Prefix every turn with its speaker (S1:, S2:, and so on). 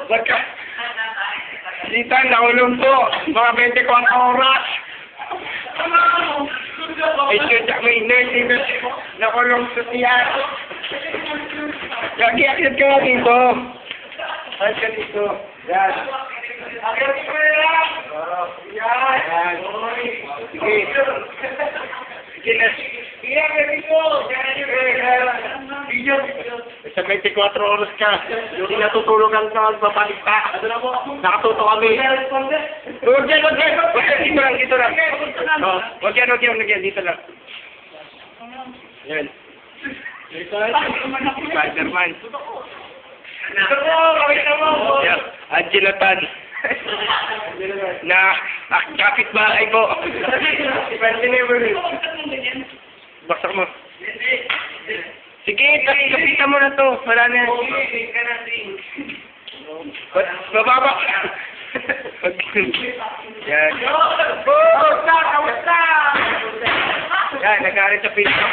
S1: Baka, Dita, nakulong po. Mga 24 oras. Ay, siya, may nurse, nakulong sa tiyan. Kaki-akit ka nga dito. Ay, ka dito. Yan. Akit ko yan. Yan. Sige. Sige na. Sa 24 oras ka, hindi natutulungan ka magpapalita. Nakatuto kami. Huwag yan. Dito lang. Huwag yan. Dito lang. Yan. Spider-Man. Yan. Angelo Tan. Na kapitbahay ko. Baksak mo. Sige, kapitan mo na to. Wala na yan. Bababa. Yan. Yan, nagalit sa pinto.